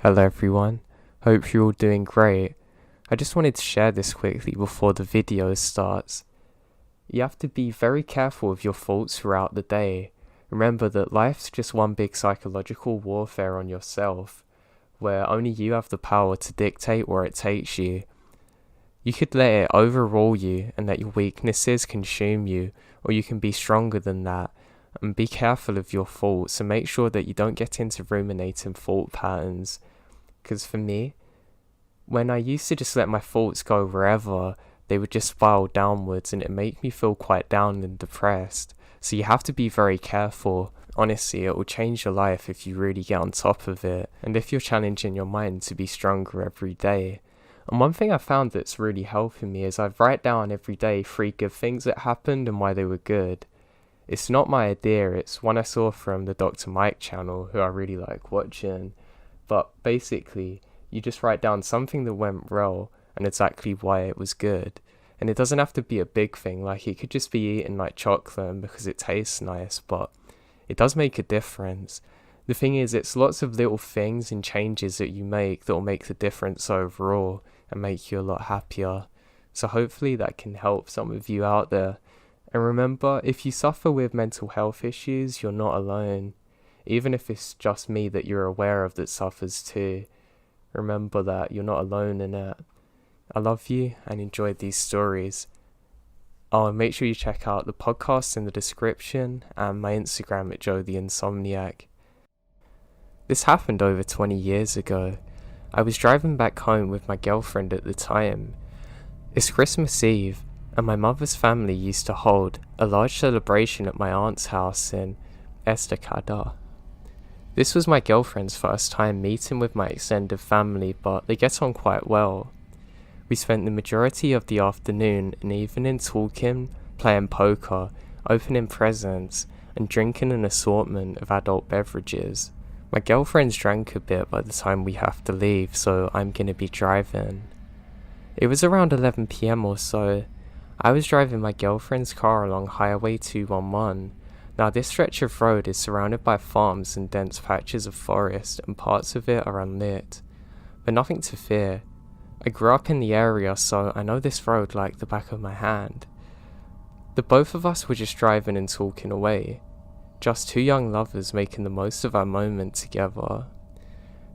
Hello everyone, hope you're all doing great. I just wanted to share this quickly before the video starts. You have to be very careful of your thoughts throughout the day. Remember that life's just one big psychological warfare on yourself, where only you have the power to dictate where it takes you. You could let it overrule you and let your weaknesses consume you, or you can be stronger than that. And be careful of your thoughts and make sure that you don't get into ruminating thought patterns. Because for me, when I used to just let my thoughts go wherever, they would just spiral downwards and it made me feel quite down and depressed. So you have to be very careful. Honestly, it will change your life if you really get on top of it, and if you're challenging your mind to be stronger every day. And one thing I found that's really helping me is I write down every day 3 good things that happened and why they were good. It's not my idea, it's one I saw from the Dr. Mike channel, who I really like watching. But basically, you just write down something that went well and exactly why it was good. And it doesn't have to be a big thing, like it could just be eating like chocolate because it tastes nice, but it does make a difference. The thing is, it's lots of little things and changes that you make that will make the difference overall and make you a lot happier. So hopefully that can help some of you out there. And remember, if you suffer with mental health issues, you're not alone. Even if it's just me that you're aware of that suffers too, remember that you're not alone in it. I love you and enjoy these stories. Oh, and make sure you check out the podcast in the description and my Instagram at Joe the Insomniac. This happened over 20 years ago. I was driving back home with my girlfriend at the time. It's Christmas Eve, and my mother's family used to hold a large celebration at my aunt's house in Estacada. This was my girlfriend's first time meeting with my extended family, but they get on quite well. We spent the majority of the afternoon and evening talking, playing poker, opening presents, and drinking an assortment of adult beverages. My girlfriend's drank a bit by the time we have to leave, so I'm gonna be driving. It was around 11 PM or so. I was driving my girlfriend's car along Highway 211. Now this stretch of road is surrounded by farms and dense patches of forest, and parts of it are unlit. But nothing to fear. I grew up in the area, so I know this road like the back of my hand. The both of us were just driving and talking away. Just 2 young lovers making the most of our moment together.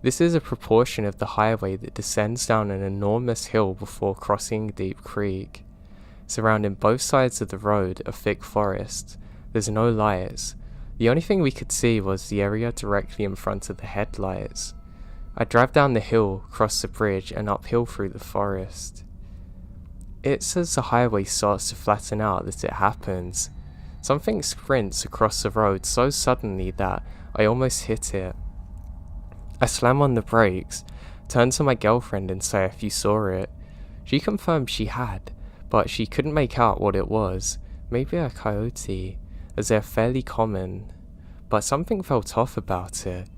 This is a proportion of the highway that descends down an enormous hill before crossing Deep Creek. Surrounding both sides of the road are thick forests. There's no lights. The only thing we could see was the area directly in front of the headlights. I drive down the hill, cross the bridge, and uphill through the forest. It's as the highway starts to flatten out that it happens. Something sprints across the road so suddenly that I almost hit it. I slam on the brakes, turn to my girlfriend and say if you saw it. She confirmed she had, but she couldn't make out what it was. Maybe a coyote, as they're fairly common. But something felt off about it.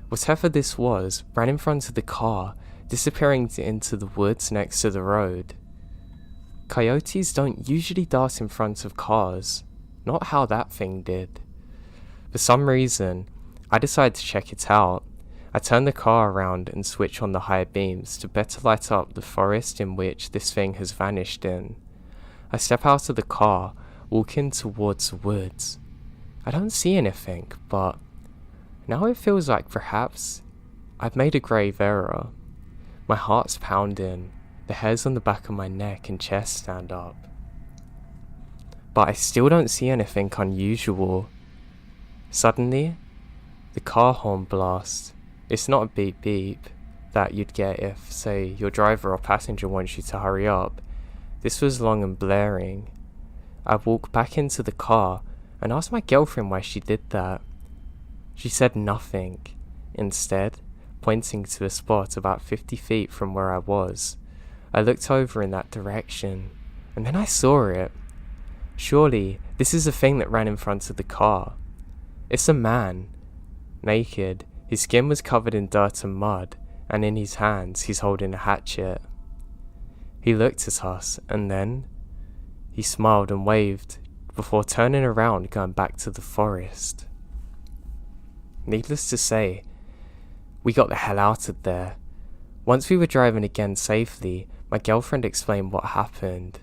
Whatever this was ran in front of the car, disappearing into the woods next to the road. Coyotes don't usually dart in front of cars. Not how that thing did. For some reason, I decided to check it out. I turn the car around and switch on the high beams to better light up the forest in which this thing has vanished in. I step out of the car, walking towards the woods. I don't see anything, but now it feels like perhaps I've made a grave error. My heart's pounding, the hairs on the back of my neck and chest stand up. But I still don't see anything unusual. Suddenly, the car horn blasts. It's not a beep beep that you'd get if, say, your driver or passenger wants you to hurry up. This was long and blaring. I walk back into the car and ask my girlfriend why she did that. She said nothing. Instead, pointing to a spot about 50 feet from where I was, I looked over in that direction, and then I saw it. Surely, this is the thing that ran in front of the car. It's a man, naked. His skin was covered in dirt and mud, and in his hands he's holding a hatchet. He looked at us, and then he smiled and waved, before turning around going back to the forest. Needless to say, We got the hell out of there. Once we were driving again safely, my girlfriend explained what happened.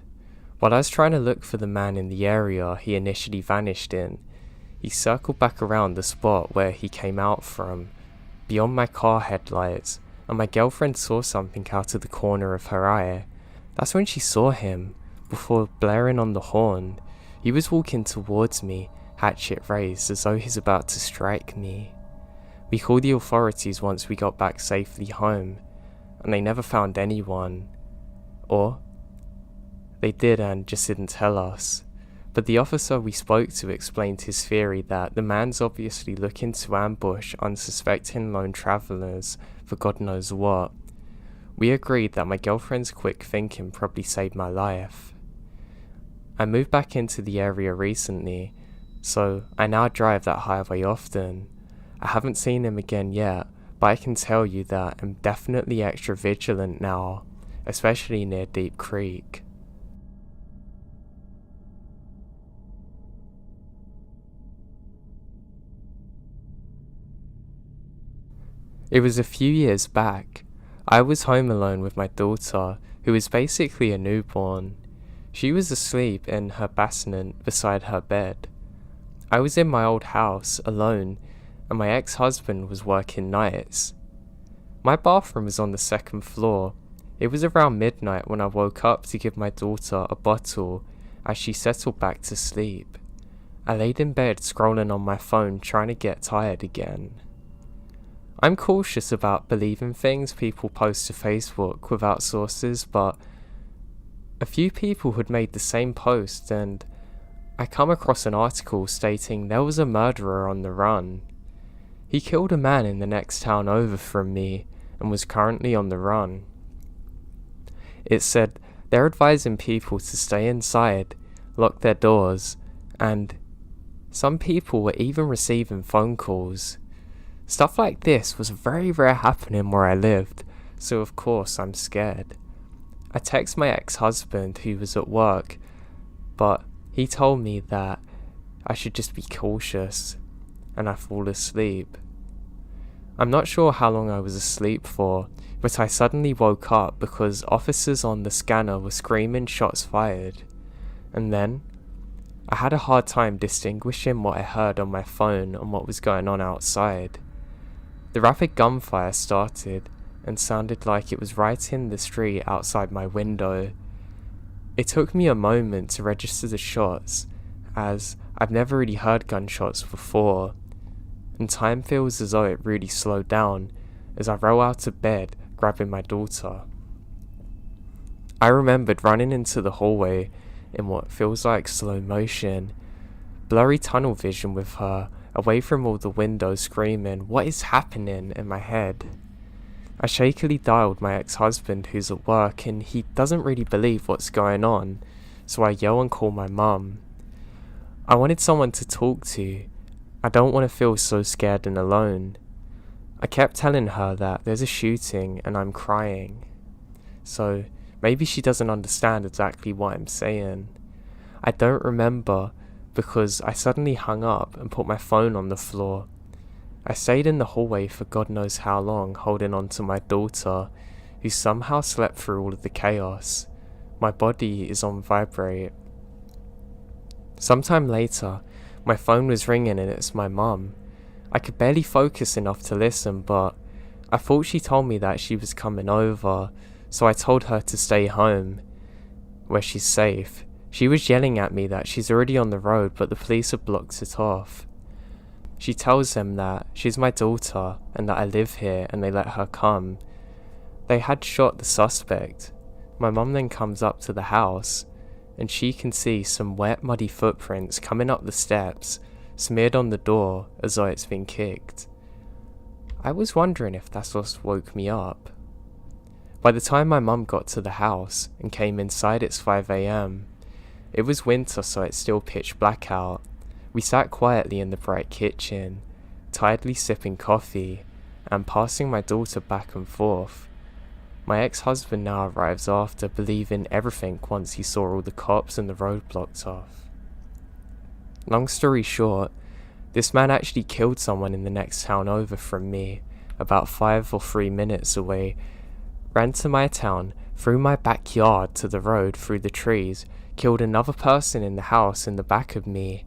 While I was trying to look for the man in the area he initially vanished in, he circled back around the spot where he came out from, beyond my car headlights, and my girlfriend saw something out of the corner of her eye. That's when she saw him, before blaring on the horn. He was walking towards me, hatchet raised, as though he's about to strike me. We called the authorities once we got back safely home, and they never found anyone. Or they did and just didn't tell us. But the officer we spoke to explained his theory that the man's obviously looking to ambush unsuspecting lone travellers for God knows what. We agreed that my girlfriend's quick thinking probably saved my life. I moved back into the area recently, so I now drive that highway often. I haven't seen him again yet, but I can tell you that I'm definitely extra vigilant now, especially near Deep Creek. It was a few years back. I was home alone with my daughter, who was basically a newborn. She was asleep in her bassinet beside her bed. I was in my old house, alone, and my ex-husband was working nights. My bathroom was on the second floor. It was around midnight when I woke up to give my daughter a bottle as she settled back to sleep. I laid in bed scrolling on my phone trying to get tired again. I'm cautious about believing things people post to Facebook without sources, but a few people had made the same post and I come across an article stating there was a murderer on the run. He killed a man in the next town over from me and was currently on the run. It said they're advising people to stay inside, lock their doors, and some people were even receiving phone calls. Stuff like this was very rare happening where I lived, so of course I'm scared. I text my ex-husband who was at work, but he told me that I should just be cautious, and I fall asleep. I'm not sure how long I was asleep for, but I suddenly woke up because officers on the scanner were screaming shots fired, and then I had a hard time distinguishing what I heard on my phone and what was going on outside. The rapid gunfire started and sounded like it was right in the street outside my window. It took me a moment to register the shots, as I've never really heard gunshots before, and time feels as though it really slowed down as I roll out of bed grabbing my daughter. I remembered running into the hallway in what feels like slow motion, blurry tunnel vision with her, away from all the windows screaming, "What is happening?" in my head. I shakily dialed my ex-husband who's at work and he doesn't really believe what's going on, so I yell and call my mum. I wanted someone to talk to. I don't want to feel so scared and alone. I kept telling her that there's a shooting and I'm crying. So maybe she doesn't understand exactly what I'm saying. I don't remember because I suddenly hung up and put my phone on the floor. I stayed in the hallway for God knows how long, holding on to my daughter, who somehow slept through all of the chaos. My body is on vibrate. Sometime later, my phone was ringing and it's my mum. I could barely focus enough to listen, but I thought she told me that she was coming over, so I told her to stay home, where she's safe. She was yelling at me that she's already on the road, but the police have blocked it off. She tells them that she's my daughter and that I live here and they let her come. They had shot the suspect. My mum then comes up to the house and she can see some wet, muddy footprints coming up the steps, smeared on the door as though it's been kicked. I was wondering if that's what woke me up. By the time my mum got to the house and came inside, it's 5 a.m. It was winter, so it's still pitch black out. We sat quietly in the bright kitchen, tiredly sipping coffee and passing my daughter back and forth. My ex-husband now arrives after, believing everything once he saw all the cops and the road blocked off. Long story short, this man actually killed someone in the next town over from me, about 5 or 3 minutes away, ran to my town, through my backyard to the road through the trees, killed another person in the house in the back of me.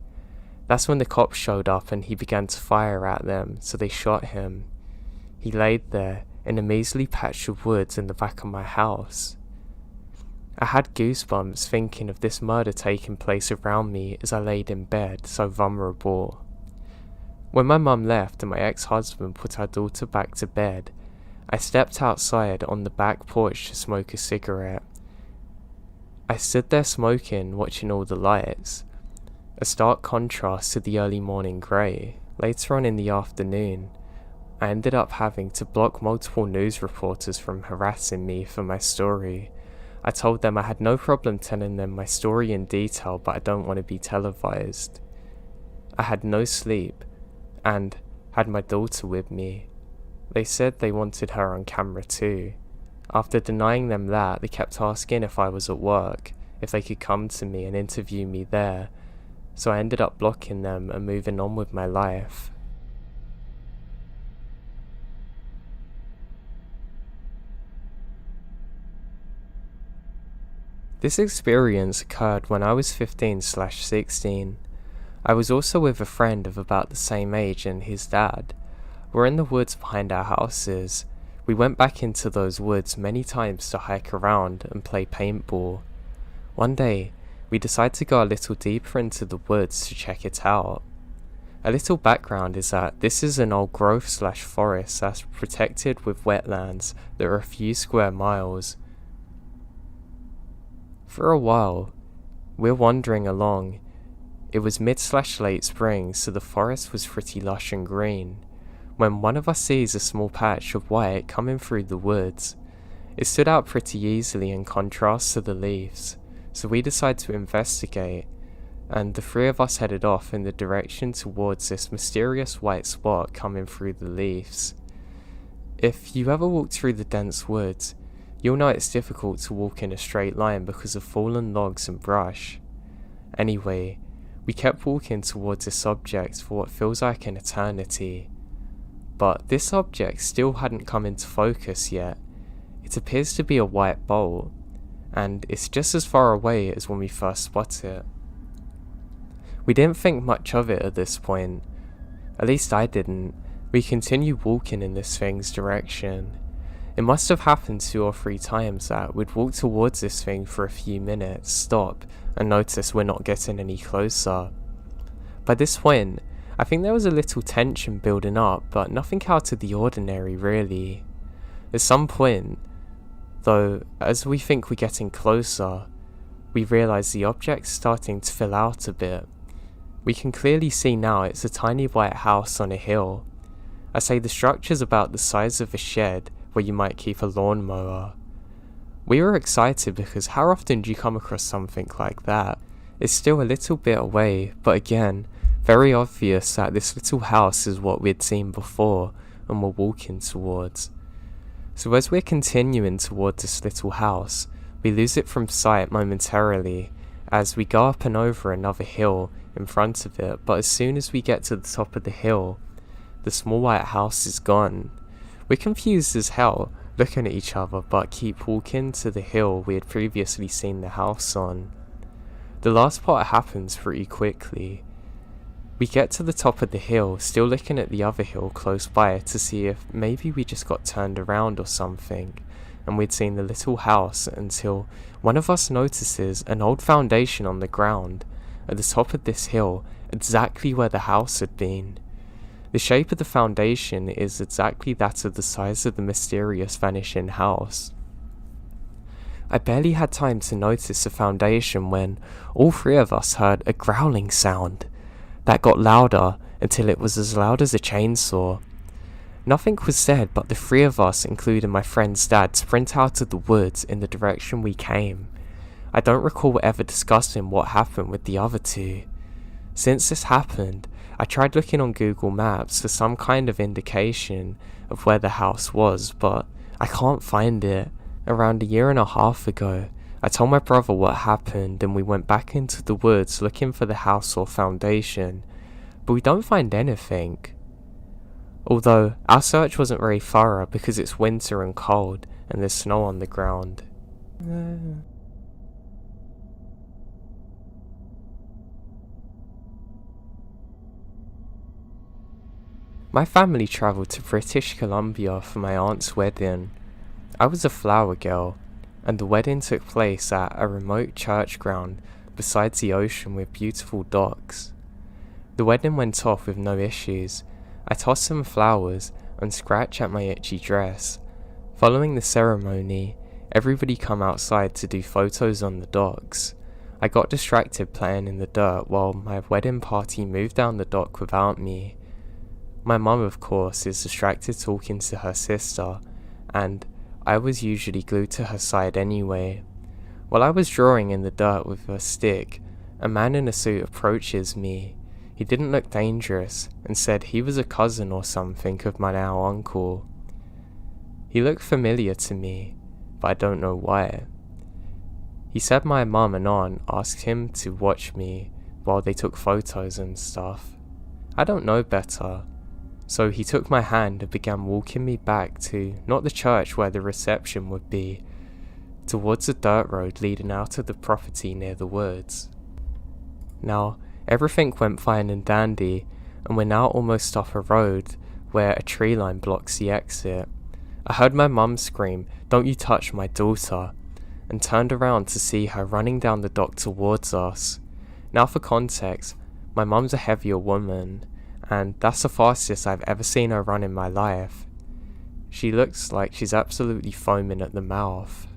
That's when the cops showed up and he began to fire at them, so they shot him. He laid there in a measly patch of woods in the back of my house. I had goosebumps thinking of this murder taking place around me as I laid in bed, so vulnerable. When my mum left and my ex-husband put our daughter back to bed, I stepped outside on the back porch to smoke a cigarette. I stood there smoking, watching all the lights, a stark contrast to the early morning grey. Later on in the afternoon, I ended up having to block multiple news reporters from harassing me for my story. I told them I had no problem telling them my story in detail, but I don't want to be televised. I had no sleep, and had my daughter with me. They said they wanted her on camera too. After denying them that, they kept asking if I was at work, if they could come to me and interview me there, so I ended up blocking them and moving on with my life. This experience occurred when I was 15/16. I was also with a friend of about the same age and his dad. We're in the woods behind our houses. We went back into those woods many times to hike around and play paintball. One day, we decided to go a little deeper into the woods to check it out. A little background is that this is an old grove/forest that's protected with wetlands that are a few square miles. For a while, we're wandering along. It was mid/late spring, so the forest was pretty lush and green, when one of us sees a small patch of white coming through the woods. It stood out pretty easily in contrast to the leaves, so we decided to investigate, and the three of us headed off in the direction towards this mysterious white spot coming through the leaves. If you ever walk through the dense woods, you'll know it's difficult to walk in a straight line because of fallen logs and brush. Anyway, we kept walking towards this object for what feels like an eternity. But this object still hadn't come into focus yet. It appears to be a white bolt, and it's just as far away as when we first spotted it. We didn't think much of it at this point. At least I didn't. We continued walking in this thing's direction. It must have happened 2 or 3 times that we'd walk towards this thing for a few minutes, stop, and notice we're not getting any closer. By this point, I think there was a little tension building up, but nothing out of the ordinary really. At some point, though, as we think we're getting closer, we realise the object's starting to fill out a bit. We can clearly see now it's a tiny white house on a hill. I say the structure's about the size of a shed where you might keep a lawnmower. We were excited because how often do you come across something like that? It's still a little bit away, but again, very obvious that this little house is what we'd seen before and were walking towards. So as we're continuing towards this little house, we lose it from sight momentarily as we go up and over another hill in front of it, but as soon as we get to the top of the hill, the small white house is gone. We're confused as hell, looking at each other, but keep walking to the hill we had previously seen the house on. The last part happens pretty quickly. We get to the top of the hill, still looking at the other hill close by to see if maybe we just got turned around or something, and we'd seen the little house until one of us notices an old foundation on the ground at the top of this hill, exactly where the house had been. The shape of the foundation is exactly that of the size of the mysterious vanishing house. I barely had time to notice the foundation when all 3 of us heard a growling sound that got louder until it was as loud as a chainsaw. Nothing was said, but the 3 of us, including my friend's dad, sprint out of the woods in the direction we came. I don't recall ever discussing what happened with the other 2. Since this happened, I tried looking on Google Maps for some kind of indication of where the house was, but I can't find it. Around 1.5 years ago, I told my brother what happened and we went back into the woods looking for the house or foundation, but we don't find anything. Although our search wasn't very thorough because it's winter and cold and there's snow on the ground. My family travelled to British Columbia for my aunt's wedding. I was a flower girl, and the wedding took place at a remote church ground beside the ocean with beautiful docks. The wedding went off with no issues. I tossed some flowers and scratched at my itchy dress. Following the ceremony, everybody come outside to do photos on the docks. I got distracted playing in the dirt while my wedding party moved down the dock without me. My mum, of course, is distracted talking to her sister, and I was usually glued to her side anyway. While I was drawing in the dirt with a stick, a man in a suit approaches me. He didn't look dangerous and said he was a cousin or something of my now uncle. He looked familiar to me, but I don't know why. He said my mum and aunt asked him to watch me while they took photos and stuff. I don't know better. So he took my hand and began walking me back to, not the church where the reception would be, towards a dirt road leading out of the property near the woods. Now, everything went fine and dandy, and we're now almost off a road where a tree line blocks the exit. I heard my mum scream, "Don't you touch my daughter," and turned around to see her running down the dock towards us. Now for context, my mum's a heavier woman, and that's the fastest I've ever seen her run in my life. She looks like she's absolutely foaming at the mouth.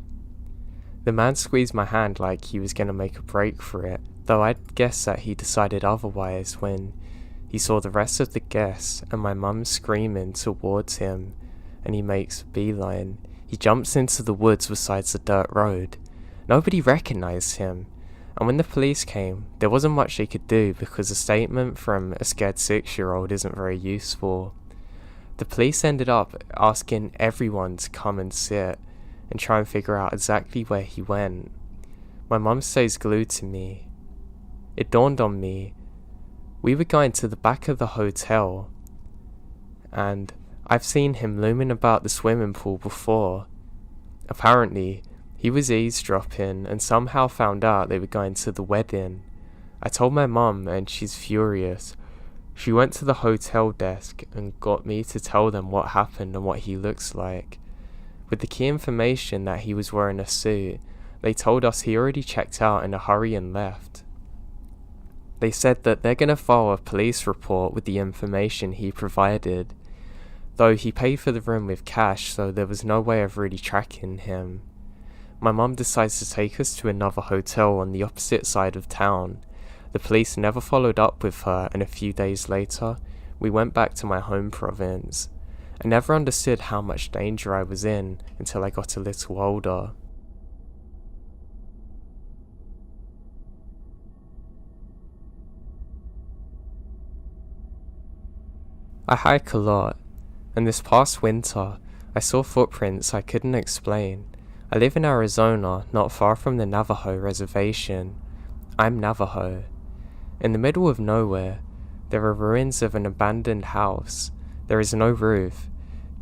The man squeezed my hand like he was gonna make a break for it, though I'd guess that he decided otherwise when he saw the rest of the guests and my mum screaming towards him, and he makes a beeline. He jumps into the woods beside the dirt road. Nobody recognized him. And when the police came, there wasn't much they could do because a statement from a scared 6-year-old isn't very useful. The police ended up asking everyone to come and sit and try and figure out exactly where he went. My mum stays glued to me. It dawned on me, we were going to the back of the hotel, and I've seen him looming about the swimming pool before. Apparently, he was eavesdropping and somehow found out they were going to the wedding. I told my mum and she's furious. She went to the hotel desk and got me to tell them what happened and what he looks like. With the key information that he was wearing a suit, they told us he already checked out in a hurry and left. They said that they're gonna file a police report with the information he provided, though he paid for the room with cash, so there was no way of really tracking him. My mum decides to take us to another hotel on the opposite side of town. The police never followed up with her, and a few days later, we went back to my home province. I never understood how much danger I was in until I got a little older. I hike a lot, and this past winter, I saw footprints I couldn't explain. I live in Arizona, not far from the Navajo reservation. I'm Navajo. In the middle of nowhere, there are ruins of an abandoned house. There is no roof,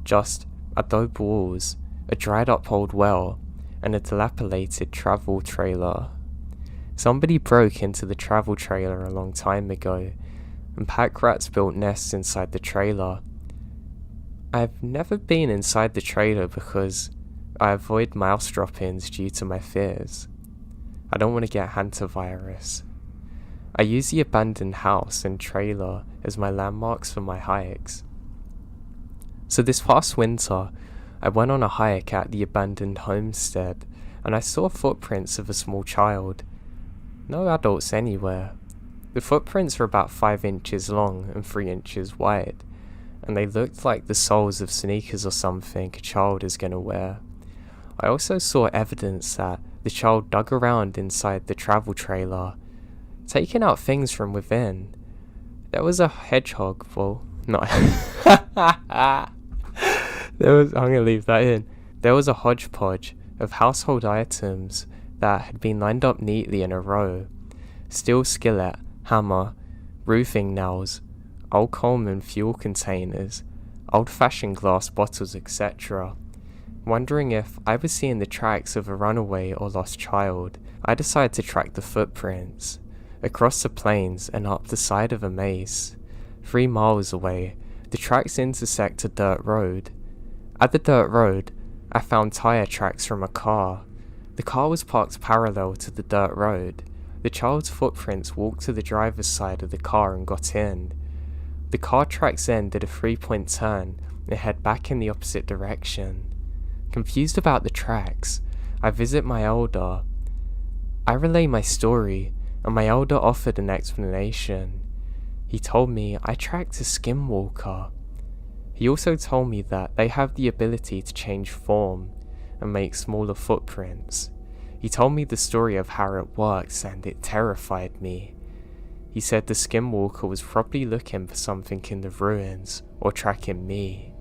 just adobe walls, a dried up old well, and a dilapidated travel trailer. Somebody broke into the travel trailer a long time ago, and pack rats built nests inside the trailer. I've never been inside the trailer because I avoid mouse drop-ins due to my fears. I don't want to get hantavirus. I use the abandoned house and trailer as my landmarks for my hikes. So this past winter, I went on a hike at the abandoned homestead, and I saw footprints of a small child. No adults anywhere. The footprints were about 5 inches long and 3 inches wide, and they looked like the soles of sneakers or something a child is gonna wear. I also saw evidence that the child dug around inside the travel trailer, taking out things from within. There was a hedgehog, well, not I'm gonna leave that in. There was a hodgepodge of household items that had been lined up neatly in a row. Steel skillet, hammer, roofing nails, old Coleman fuel containers, old-fashioned glass bottles, etc. Wondering if I was seeing the tracks of a runaway or lost child, I decided to track the footprints across the plains and up the side of a maze. 3 miles away, the tracks intersect a dirt road. At the dirt road, I found tire tracks from a car. The car was parked parallel to the dirt road. The child's footprints walked to the driver's side of the car and got in. The car tracks then did a 3-point turn and head back in the opposite direction. Confused about the tracks, I visit my elder. I relay my story, and my elder offered an explanation. He told me I tracked a skinwalker. He also told me that they have the ability to change form and make smaller footprints. He told me the story of how it works, and it terrified me. He said the skinwalker was probably looking for something in the ruins, or tracking me.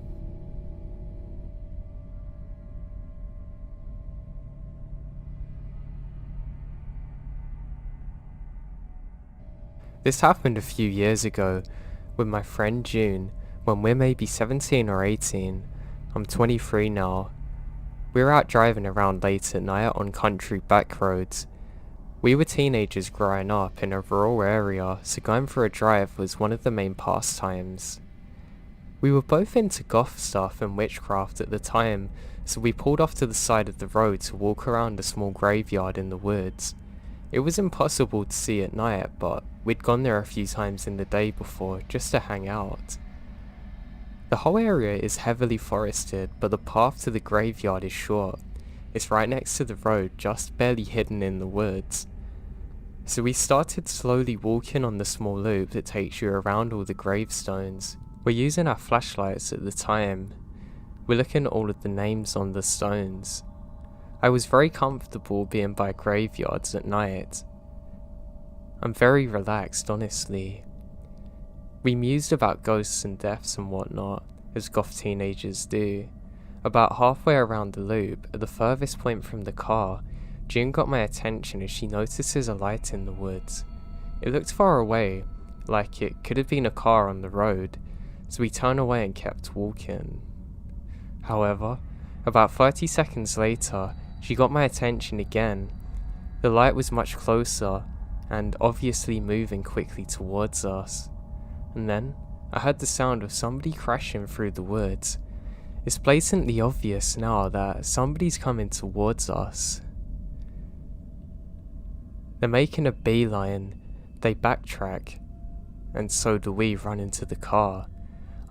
This happened a few years ago with my friend June, when we're maybe 17 or 18. I'm 23 now. We were out driving around late at night on country back roads. We were teenagers growing up in a rural area, so going for a drive was one of the main pastimes. We were both into goth stuff and witchcraft at the time, so we pulled off to the side of the road to walk around a small graveyard in the woods. It was impossible to see at night, but we'd gone there a few times in the day before, just to hang out. The whole area is heavily forested, but the path to the graveyard is short. It's right next to the road, just barely hidden in the woods. So we started slowly walking on the small loop that takes you around all the gravestones. We're using our flashlights at the time. We're looking at all of the names on the stones. I was very comfortable being by graveyards at night. I'm very relaxed, honestly. We mused about ghosts and deaths and whatnot, as goth teenagers do. About halfway around the loop, at the furthest point from the car, June got my attention as she notices a light in the woods. It looked far away, like it could have been a car on the road, so we turned away and kept walking. However, about 30 seconds later, she got my attention again. The light was much closer, and obviously moving quickly towards us. And then, I heard the sound of somebody crashing through the woods. It's blatantly obvious now that somebody's coming towards us. They're making a beeline, they backtrack, and so do we run into the car.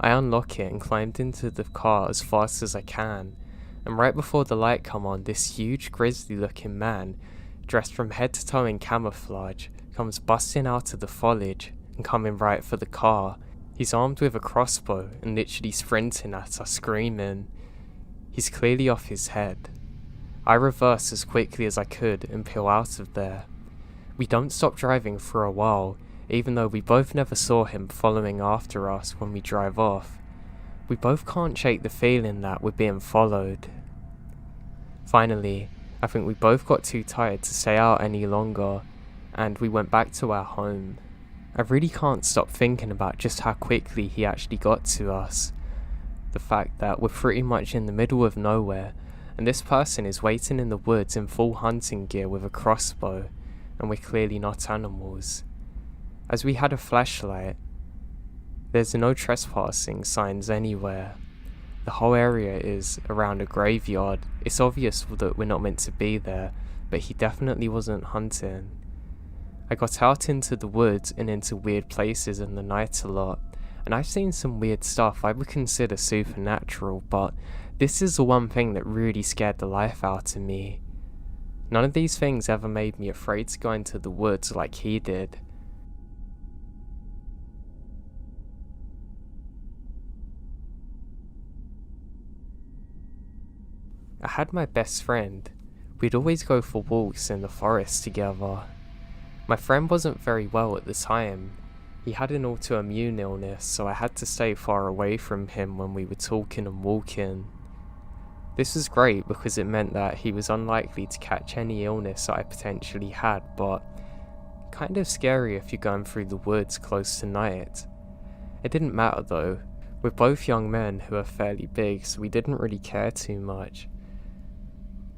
I unlock it and climbed into the car as fast as I can, and right before the light come on, this huge grisly looking man, dressed from head to toe in camouflage, comes busting out of the foliage and coming right for the car. He's armed with a crossbow and literally sprinting at us, screaming. He's clearly off his head. I reverse as quickly as I could and peel out of there. We don't stop driving for a while, even though we both never saw him following after us when we drive off. We both can't shake the feeling that we're being followed. Finally, I think we both got too tired to stay out any longer, and we went back to our home. I really can't stop thinking about just how quickly he actually got to us. The fact that we're pretty much in the middle of nowhere, and this person is waiting in the woods in full hunting gear with a crossbow, and we're clearly not animals. As we had a flashlight, there's no trespassing signs anywhere. The whole area is around a graveyard. It's obvious that we're not meant to be there, but he definitely wasn't hunting. I got out into the woods and into weird places in the night a lot, and I've seen some weird stuff I would consider supernatural, but this is the one thing that really scared the life out of me. None of these things ever made me afraid to go into the woods like he did. I had my best friend. We'd always go for walks in the forest together. My friend wasn't very well at the time. He had an autoimmune illness, so I had to stay far away from him when we were talking and walking. This was great because it meant that he was unlikely to catch any illness that I potentially had, but kind of scary if you're going through the woods close to night. It didn't matter though. We're both young men who are fairly big, so we didn't really care too much.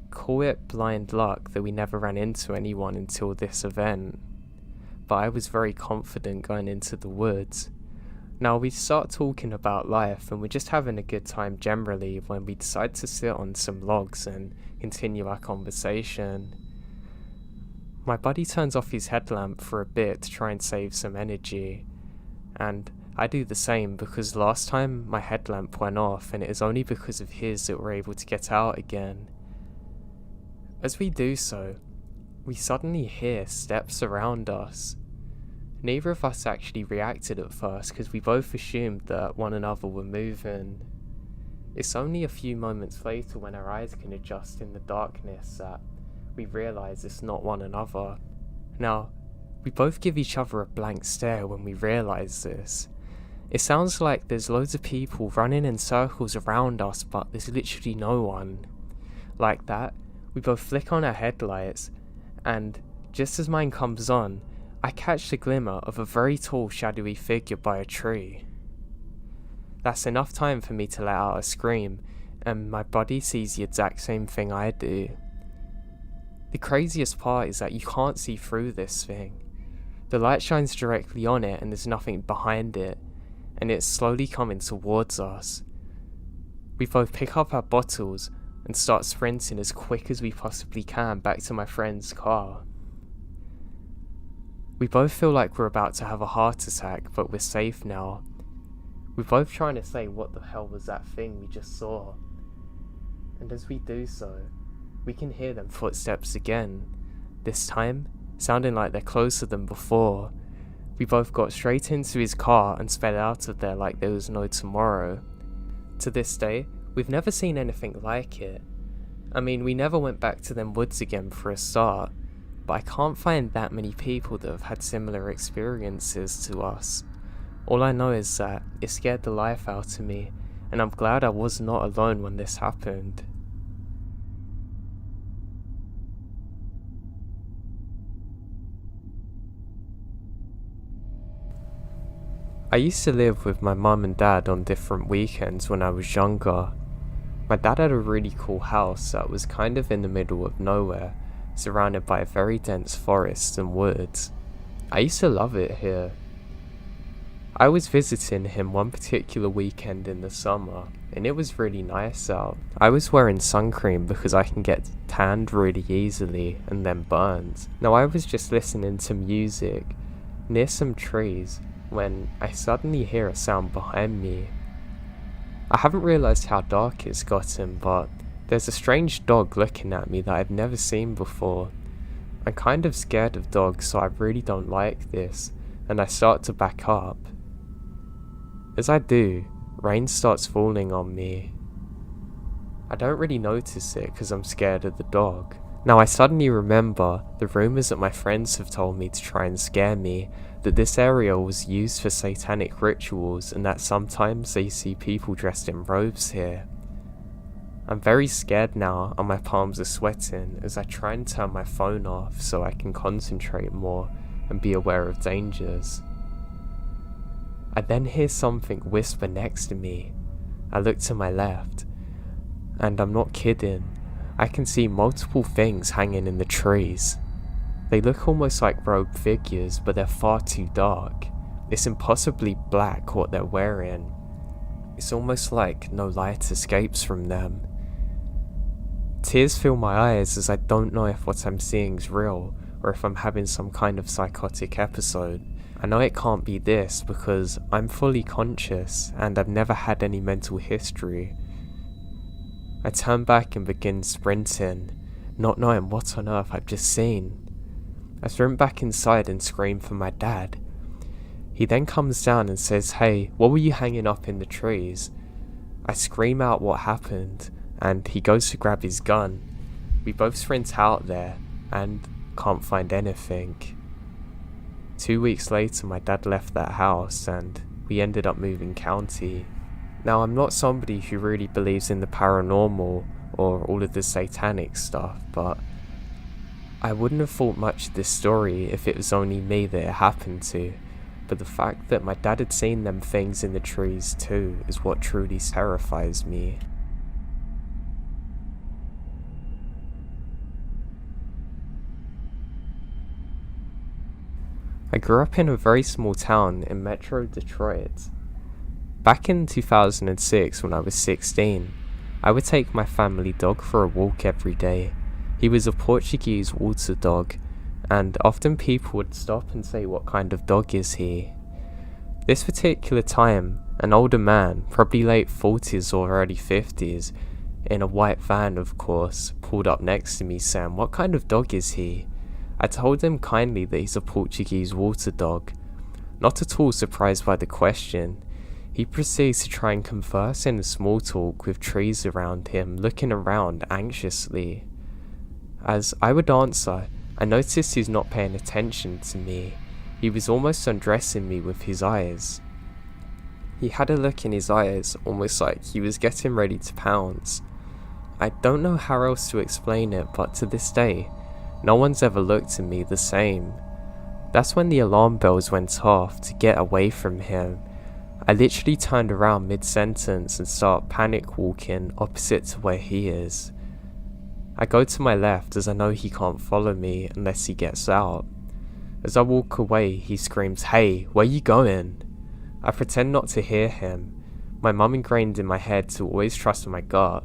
Call it blind luck that we never ran into anyone until this event, but I was very confident going into the woods. Now we start talking about life and we're just having a good time generally when we decide to sit on some logs and continue our conversation. My buddy turns off his headlamp for a bit to try and save some energy, and I do the same because last time my headlamp went off and it is only because of his that we're able to get out again. As we do so, we suddenly hear steps around us. Neither of us actually reacted at first because we both assumed that one another were moving. It's only a few moments later when our eyes can adjust in the darkness that we realise it's not one another. Now, we both give each other a blank stare when we realise this. It sounds like there's loads of people running in circles around us, but there's literally no one. Like that, we both flick on our headlights, and just as mine comes on, I catch the glimmer of a very tall shadowy figure by a tree. That's enough time for me to let out a scream, and my buddy sees the exact same thing I do. The craziest part is that you can't see through this thing. The light shines directly on it and there's nothing behind it, and it's slowly coming towards us. We both pick up our bottles and start sprinting as quick as we possibly can back to my friend's car. We both feel like we're about to have a heart attack, but we're safe now. We're both trying to say what the hell was that thing we just saw. And as we do so, we can hear them footsteps again, this time sounding like they're closer than before. We both got straight into his car and sped out of there like there was no tomorrow. To this day, we've never seen anything like it. I mean, we never went back to them woods again for a start, but I can't find that many people that have had similar experiences to us. All I know is that it scared the life out of me, and I'm glad I was not alone when this happened. I used to live with my mum and dad on different weekends when I was younger. My dad had a really cool house that was kind of in the middle of nowhere, surrounded by a very dense forest and woods. I used to love it here. I was visiting him one particular weekend in the summer, and it was really nice out. I was wearing sun cream because I can get tanned really easily and then burned. Now I was just listening to music near some trees when I suddenly hear a sound behind me. I haven't realised how dark it's gotten, but there's a strange dog looking at me that I've never seen before. I'm kind of scared of dogs, so I really don't like this, and I start to back up. As I do, rain starts falling on me. I don't really notice it because I'm scared of the dog. Now I suddenly remember the rumours that my friends have told me to try and scare me, that this area was used for satanic rituals and that sometimes they see people dressed in robes here. I'm very scared now and my palms are sweating as I try and turn my phone off so I can concentrate more and be aware of dangers. I then hear something whisper next to me. I look to my left, and I'm not kidding, I can see multiple things hanging in the trees. They look almost like robed figures, but they're far too dark. It's impossibly black what they're wearing. It's almost like no light escapes from them. Tears fill my eyes as I don't know if what I'm seeing is real or if I'm having some kind of psychotic episode. I know it can't be this because I'm fully conscious and I've never had any mental history. I turn back and begin sprinting, not knowing what on earth I've just seen. I sprint back inside and scream for my dad. He then comes down and says, "Hey, what were you hanging up in the trees?" I scream out what happened, and he goes to grab his gun. We both sprint out there, and can't find anything. 2 weeks later, my dad left that house, and we ended up moving county. Now, I'm not somebody who really believes in the paranormal or all of the satanic stuff, but I wouldn't have thought much of this story if it was only me that it happened to. but the fact that my dad had seen them things in the trees too is what truly terrifies me. I grew up in a very small town in Metro Detroit. Back in 2006, when I was 16, I would take my family dog for a walk every day. He was a Portuguese water dog, and often people would stop and say, "What kind of dog is he?" This particular time, an older man, probably late 40s or early 50s, in a white van of course, pulled up next to me saying, "What kind of dog is he?" I told him kindly that he's a Portuguese water dog. Not at all surprised by the question, he proceeds to try and converse in a small talk with trees around him, looking around anxiously. As I would answer, I noticed he's not paying attention to me. He was almost undressing me with his eyes. He had a look in his eyes, almost like he was getting ready to pounce. I don't know how else to explain it, but to this day, no one's ever looked at me the same. That's when the alarm bells went off to get away from him. I literally turned around mid-sentence and start panic walking opposite to where he is. I go to my left as I know he can't follow me unless he gets out. As I walk away, he screams, "Hey, where you going?" I pretend not to hear him. My mum ingrained in my head to always trust my gut.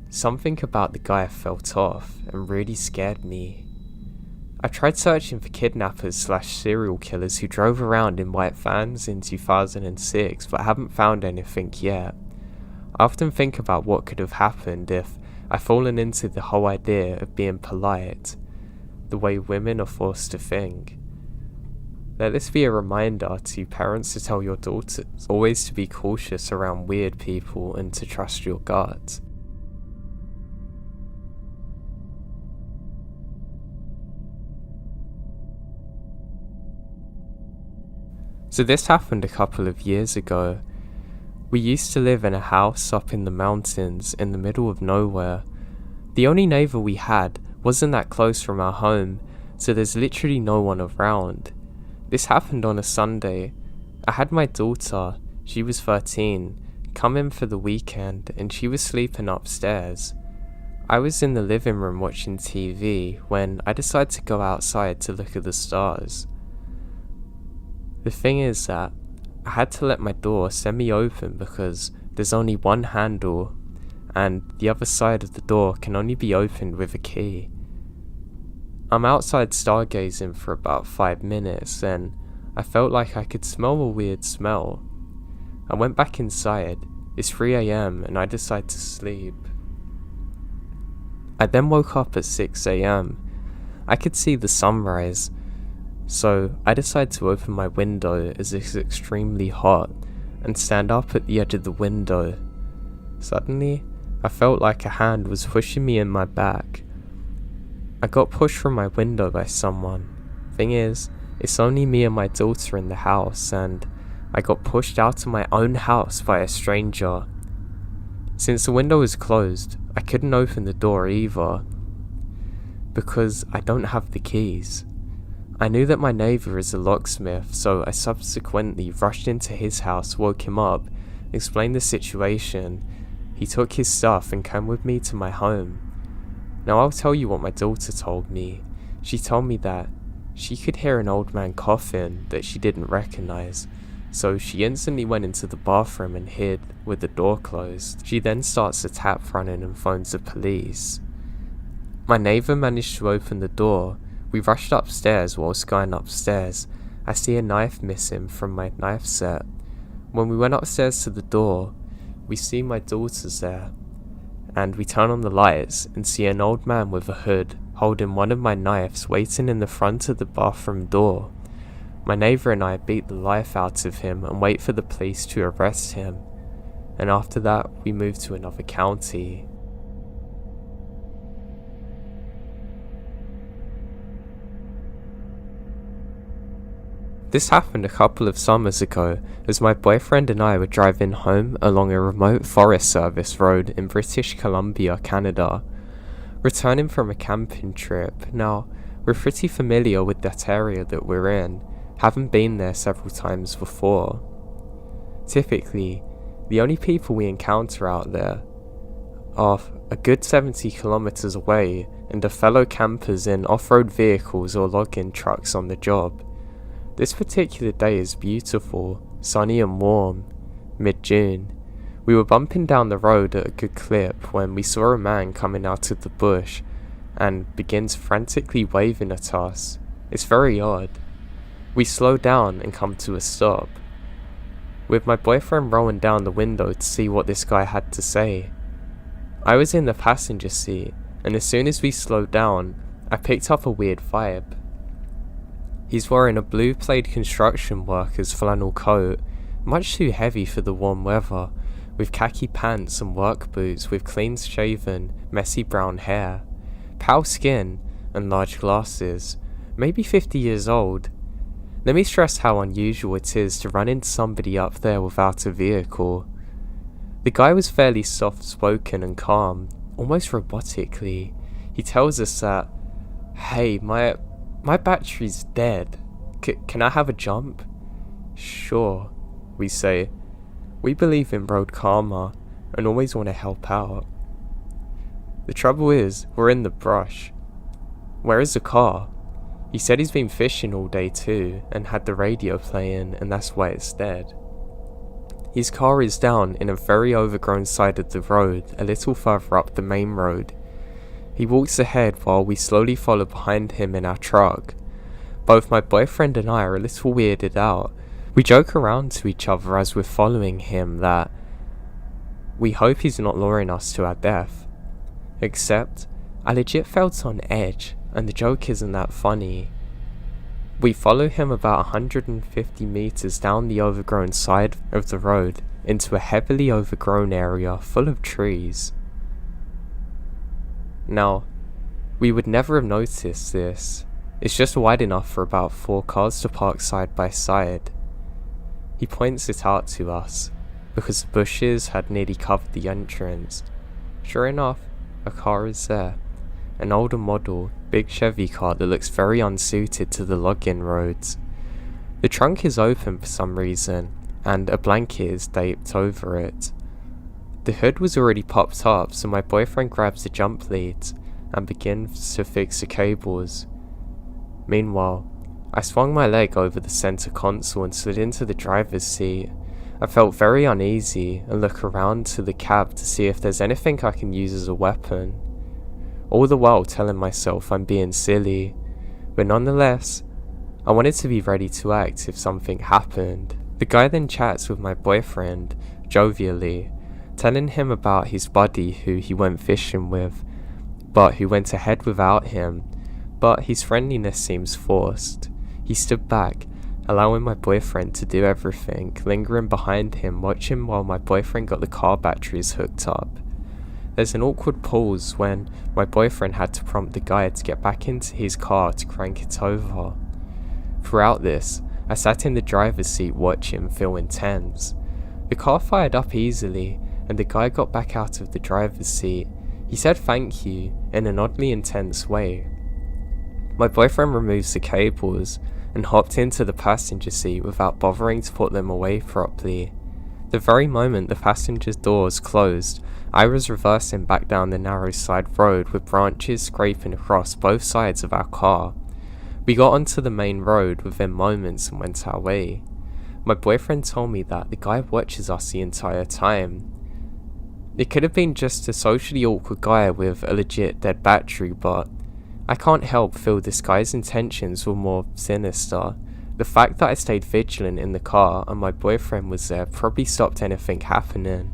Something about the guy felt off and really scared me. I tried searching for kidnappers/serial killers who drove around in white vans in 2006, but haven't found anything yet. I often think about what could have happened if I'd fallen into the whole idea of being polite, the way women are forced to think. Let this be a reminder to parents to tell your daughters always to be cautious around weird people and to trust your gut. So this happened a couple of years ago. We used to live in a house up in the mountains in the middle of nowhere. The only neighbour we had wasn't that close from our home, so there's literally no one around. This happened on a Sunday. I had my daughter, she was 13, come in for the weekend and she was sleeping upstairs. I was in the living room watching TV when I decided to go outside to look at the stars. The thing is that I had to let my door semi-open because there's only one handle and the other side of the door can only be opened with a key. I'm outside stargazing for about 5 minutes and I felt like I could smell a weird smell. I went back inside. It's 3 AM and I decided to sleep. I then woke up at 6 AM. I could see the sunrise. So I decided to open my window as it's extremely hot and stand up at the edge of the window. Suddenly, I felt like a hand was pushing me in my back. I got pushed from my window by someone. Thing is, it's only me and my daughter in the house and I got pushed out of my own house by a stranger. Since the window was closed, I couldn't open the door either because I don't have the keys. I knew that my neighbour is a locksmith, so I subsequently rushed into his house, woke him up, explained the situation. He took his stuff and came with me to my home. Now I'll tell you what my daughter told me. She told me that she could hear an old man coughing that she didn't recognise, so she instantly went into the bathroom and hid with the door closed. She then starts a tap running and phones the police. My neighbour managed to open the door. We rushed upstairs. Whilst going upstairs, I see a knife missing from my knife set. When we went upstairs to the door, we see my daughter's there, and we turn on the lights and see an old man with a hood holding one of my knives waiting in the front of the bathroom door. My neighbour and I beat the life out of him and wait for the police to arrest him, and after that we moved to another county. This happened a couple of summers ago as my boyfriend and I were driving home along a remote Forest Service road in British Columbia, Canada. Returning from a camping trip. Now, we're pretty familiar with that area that we're in. Haven't been there several times before. Typically, the only people we encounter out there are a good 70 kilometers away and are fellow campers in off-road vehicles or log-in trucks on the job. This particular day is beautiful, sunny and warm, mid-June. We were bumping down the road at a good clip when we saw a man coming out of the bush and begins frantically waving at us. It's very odd. We slow down and come to a stop, with my boyfriend rolling down the window to see what this guy had to say. I was in the passenger seat, and as soon as we slowed down, I picked up a weird vibe. He's wearing a blue plaid construction worker's flannel coat, much too heavy for the warm weather, with khaki pants and work boots with clean-shaven, messy brown hair, pale skin, and large glasses, maybe 50 years old. Let me stress how unusual it is to run into somebody up there without a vehicle. The guy was fairly soft-spoken and calm, almost robotically. He tells us that, "Hey, my battery's dead. Can I have a jump?" "Sure," we say. We believe in road karma and always want to help out. The trouble is, we're in the brush. Where is the car? He said he's been fishing all day too and had the radio playing, and that's why it's dead. His car is down in a very overgrown side of the road a little further up the main road. He walks ahead while we slowly follow behind him in our truck. Both my boyfriend and I are a little weirded out. We joke around to each other as we're following him that we hope he's not luring us to our death. Except, I legit felt on edge, and the joke isn't that funny. We follow him about 150 meters down the overgrown side of the road into a heavily overgrown area full of trees. Now, we would never have noticed this. It's just wide enough for about 4 cars to park side by side. He points it out to us, because the bushes had nearly covered the entrance. Sure enough, a car is there. An older model, big Chevy car that looks very unsuited to the log-in roads. The trunk is open for some reason, and a blanket is draped over it. The hood was already popped up, so my boyfriend grabs the jump leads and begins to fix the cables. Meanwhile, I swung my leg over the center console and slid into the driver's seat. I felt very uneasy and look around to the cab to see if there's anything I can use as a weapon. All the while telling myself I'm being silly, but nonetheless, I wanted to be ready to act if something happened. The guy then chats with my boyfriend, jovially, telling him about his buddy who he went fishing with, but who went ahead without him, but his friendliness seems forced. He stood back, allowing my boyfriend to do everything, lingering behind him, watching while my boyfriend got the car batteries hooked up. There's an awkward pause when my boyfriend had to prompt the guy to get back into his car to crank it over. Throughout this, I sat in the driver's seat watching, feeling tense. The car fired up easily, and the guy got back out of the driver's seat. He said thank you in an oddly intense way. My boyfriend removes the cables and hopped into the passenger seat without bothering to put them away properly. The very moment the passenger's doors closed, I was reversing back down the narrow side road with branches scraping across both sides of our car. We got onto the main road within moments and went our way. My boyfriend told me that the guy watches us the entire time. It could have been just a socially awkward guy with a legit dead battery, but I can't help feel this guy's intentions were more sinister. The fact that I stayed vigilant in the car and my boyfriend was there probably stopped anything happening.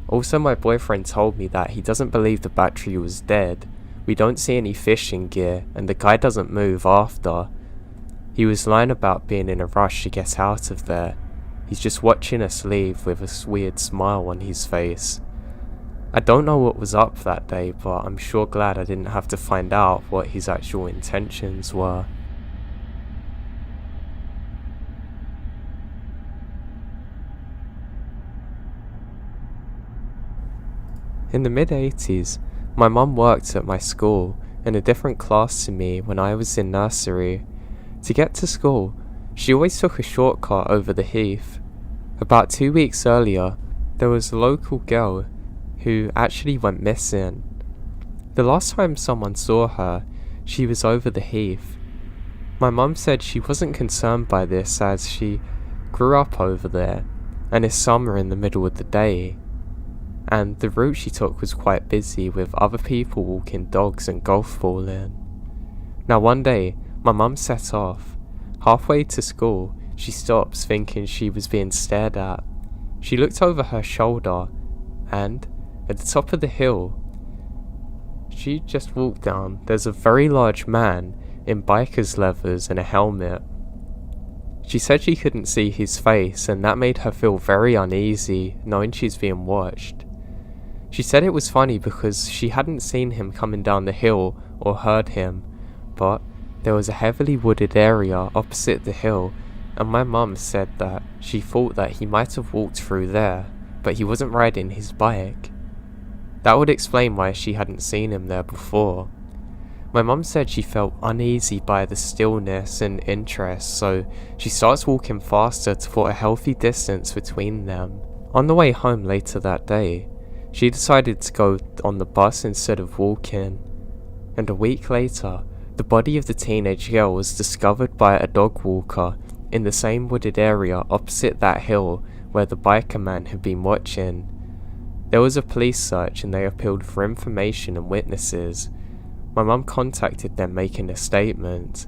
Also, my boyfriend told me that he doesn't believe the battery was dead. We don't see any fishing gear, and the guy doesn't move after. He was lying about being in a rush to get out of there. He's just watching us leave with a weird smile on his face. I don't know what was up that day, but I'm sure glad I didn't have to find out what his actual intentions were. In the mid-80s, my mum worked at my school in a different class to me when I was in nursery. To get to school, She always took a shortcut over the heath. About 2 weeks earlier, there was a local girl who actually went missing. The last time someone saw her, she was over the heath. My mum said she wasn't concerned by this as she grew up over there, and it's summer in the middle of the day, and the route she took was quite busy with other people walking dogs and golf balling. Now one day, my mum set off. Halfway to school, she stops thinking she was being stared at. She looked over her shoulder, and at the top of the hill she just walked down, there's a very large man in biker's leathers and a helmet. She said she couldn't see his face, and that made her feel very uneasy, knowing she's being watched. She said it was funny because she hadn't seen him coming down the hill or heard him, but there was a heavily wooded area opposite the hill, and my mum said that she thought that he might have walked through there, but he wasn't riding his bike. That would explain why she hadn't seen him there before. My mum said she felt uneasy by the stillness and interest, so she starts walking faster to put a healthy distance between them. On the way home later that day, she decided to go on the bus instead of walking, and a week later, the body of the teenage girl was discovered by a dog walker in the same wooded area opposite that hill where the biker man had been watching. There was a police search and they appealed for information and witnesses. My mum contacted them making a statement.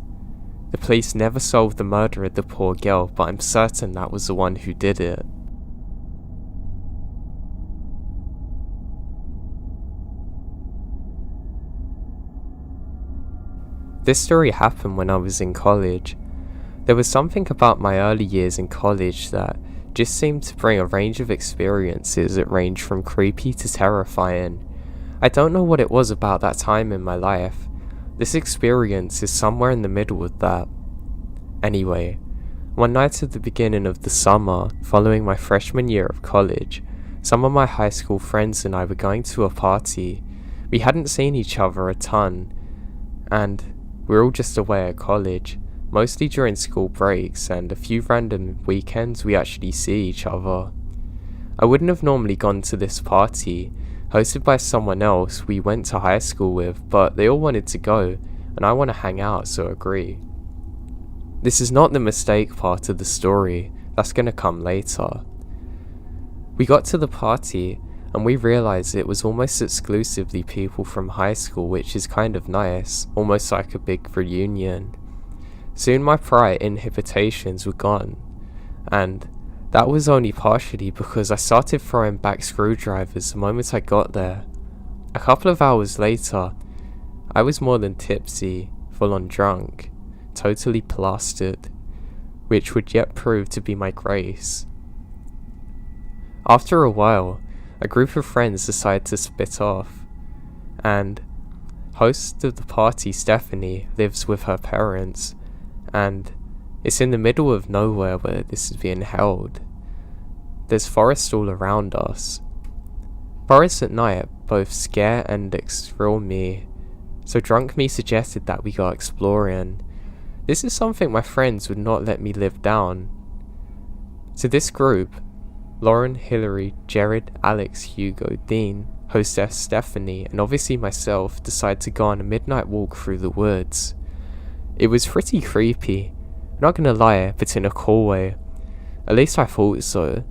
The police never solved the murder of the poor girl, but I'm certain that was the one who did it. This story happened when I was in college. There was something about my early years in college that just seemed to bring a range of experiences that ranged from creepy to terrifying. I don't know what it was about that time in my life. This experience is somewhere in the middle of that. Anyway, one night at the beginning of the summer, following my freshman year of college, some of my high school friends and I were going to a party. We hadn't seen each other a ton, and we were all just away at college, mostly during school breaks, and a few random weekends we actually see each other. I wouldn't have normally gone to this party, hosted by someone else we went to high school with, but they all wanted to go, and I want to hang out, so agree. This is not the mistake part of the story, that's gonna come later. We got to the party, and we realised it was almost exclusively people from high school, which is kind of nice, almost like a big reunion. Soon my prior inhibitions were gone, and that was only partially because I started throwing back screwdrivers the moment I got there. A couple of hours later, I was more than tipsy, full on drunk, totally plastered, which would yet prove to be my grace. After a while, a group of friends decided to split off, and host of the party, Stephanie, lives with her parents, and it's in the middle of nowhere where this is being held. There's forest all around us. Forests at night both scare and thrill me, so drunk me suggested that we go exploring. This is something my friends would not let me live down. So this group, Lauren, Hillary, Jared, Alex, Hugo, Dean, hostess Stephanie, and obviously myself, decide to go on a midnight walk through the woods. It was pretty creepy, not gonna lie, but in a cool way. At least I thought so.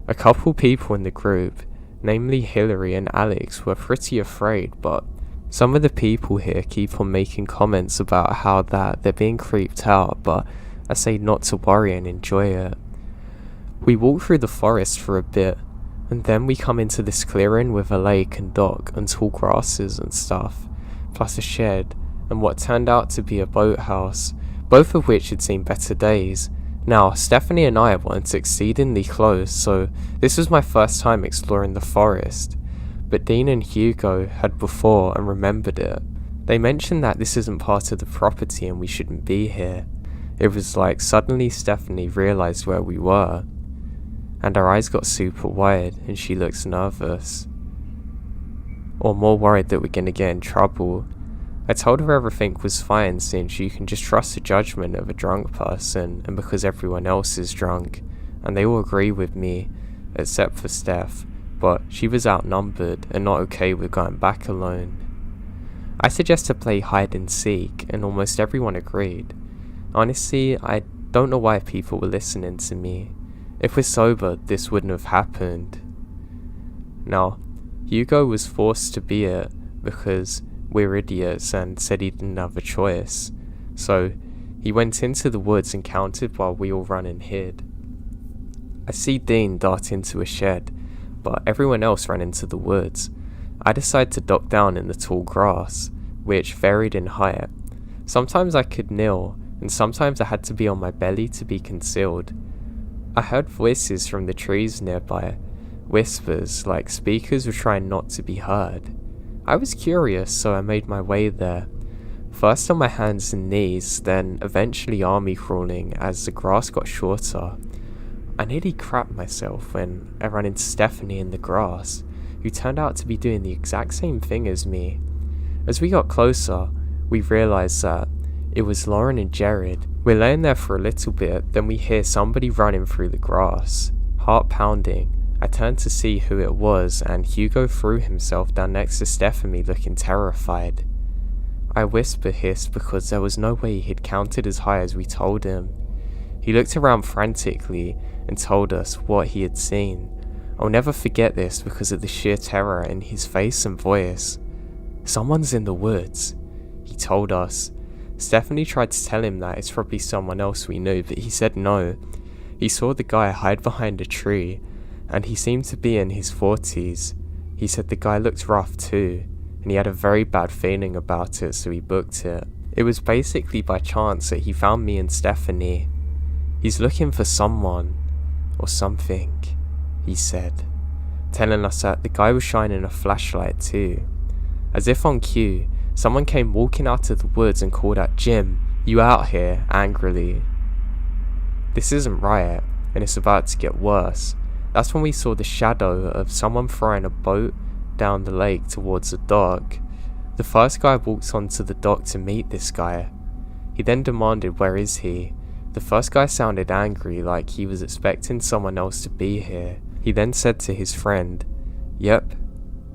A couple people in the group, namely Hillary and Alex, were pretty afraid, but some of the people here keep on making comments about how that they're being creeped out, but I say not to worry and enjoy it. We walk through the forest for a bit, and then we come into this clearing with a lake and dock and tall grasses and stuff, plus a shed and what turned out to be a boathouse, both of which had seen better days. Now, Stephanie and I weren't exceedingly close, so this was my first time exploring the forest, but Dean and Hugo had before and remembered it. They mentioned that this isn't part of the property and we shouldn't be here. It was like suddenly Stephanie realised where we were, and her eyes got super wide and she looks nervous. Or more worried that we're gonna get in trouble. I told her everything was fine since you can just trust the judgment of a drunk person and because everyone else is drunk, and they all agree with me, except for Steph, but she was outnumbered and not okay with going back alone. I suggested play hide and seek and almost everyone agreed. Honestly, I don't know why people were listening to me. If we're sober, this wouldn't have happened. Now, Hugo was forced to be it because we're idiots and said he didn't have a choice. So, he went into the woods and counted while we all ran and hid. I see Dean dart into a shed, but everyone else ran into the woods. I decided to duck down in the tall grass, which varied in height. Sometimes I could kneel, and sometimes I had to be on my belly to be concealed. I heard voices from the trees nearby, whispers like speakers were trying not to be heard. I was curious, so I made my way there. First on my hands and knees, then eventually army crawling as the grass got shorter. I nearly crapped myself when I ran into Stephanie in the grass, who turned out to be doing the exact same thing as me. As we got closer, we realised that it was Lauren and Jared. We're laying there for a little bit, then we hear somebody running through the grass, heart pounding. I turned to see who it was, and Hugo threw himself down next to Stephanie looking terrified. I whisper-hissed because there was no way he'd counted as high as we told him. He looked around frantically and told us what he had seen. I'll never forget this because of the sheer terror in his face and voice. "Someone's in the woods," he told us. Stephanie tried to tell him that it's probably someone else we knew, but he said no. He saw the guy hide behind a tree, and he seemed to be in his 40s. He said the guy looked rough too, and he had a very bad feeling about it, so he booked it. It was basically by chance that he found me and Stephanie. "He's looking for someone, or something," he said, telling us that the guy was shining a flashlight too. As if on cue, someone came walking out of the woods and called out, "Jim, you out here?" angrily. This isn't right, and it's about to get worse. That's when we saw the shadow of someone throwing a boat down the lake towards the dock. The first guy walked onto the dock to meet this guy. He then demanded, "Where is he?" The first guy sounded angry, like he was expecting someone else to be here. He then said to his friend, "Yep,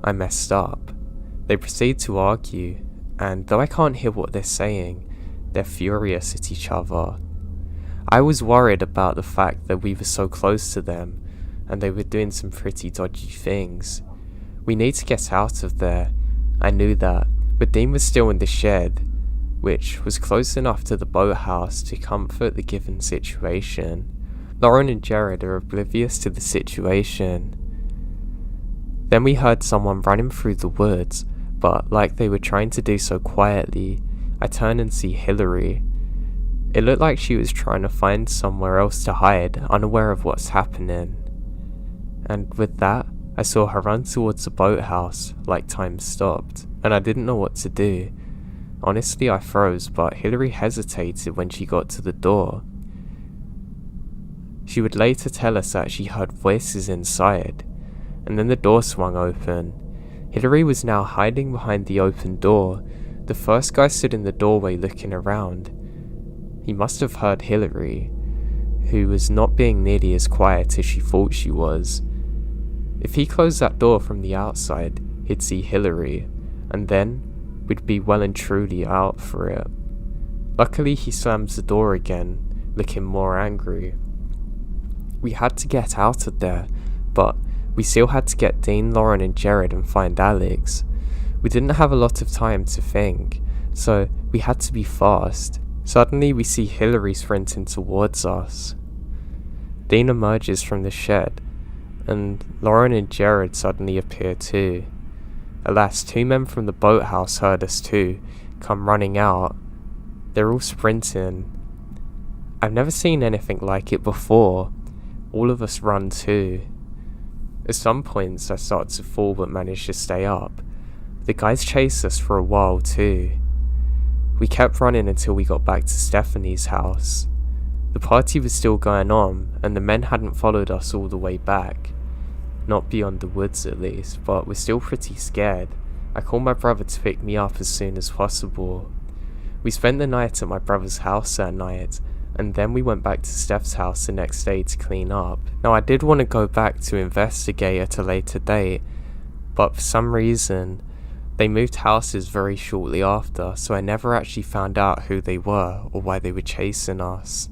I messed up." They proceed to argue, and though I can't hear what they're saying, they're furious at each other. I was worried about the fact that we were so close to them, and they were doing some pretty dodgy things. We need to get out of there. I knew that, but Dean was still in the shed, which was close enough to the boathouse to comfort the given situation. Lauren and Jared are oblivious to the situation. Then we heard someone running through the woods, but like they were trying to do so quietly, I turn and see Hillary. It looked like she was trying to find somewhere else to hide, unaware of what's happening. And with that, I saw her run towards the boathouse, like time stopped, and I didn't know what to do. Honestly, I froze, but Hillary hesitated when she got to the door. She would later tell us that she heard voices inside, and then the door swung open. Hillary was now hiding behind the open door. The first guy stood in the doorway looking around. He must have heard Hillary, who was not being nearly as quiet as she thought she was. If he closed that door from the outside, he'd see Hillary, and then we'd be well and truly out for it. Luckily, he slams the door again, looking more angry. We had to get out of there, but we still had to get Dean, Lauren and Jared and find Alex. We didn't have a lot of time to think, so we had to be fast. Suddenly we see Hillary sprinting towards us. Dean emerges from the shed, and Lauren and Jared suddenly appear too. Alas, 2 men from the boathouse heard us too, come running out. They're all sprinting. I've never seen anything like it before. All of us run too. At some points I start to fall but manage to stay up. The guys chased us for a while too. We kept running until we got back to Stephanie's house. The party was still going on, and the men hadn't followed us all the way back. Not beyond the woods at least, but we're still pretty scared, I called my brother to pick me up as soon as possible. We spent the night at my brother's house that night, and then we went back to Steph's house the next day to clean up. Now I did want to go back to investigate at a later date, but for some reason, they moved houses very shortly after, so I never actually found out who they were or why they were chasing us.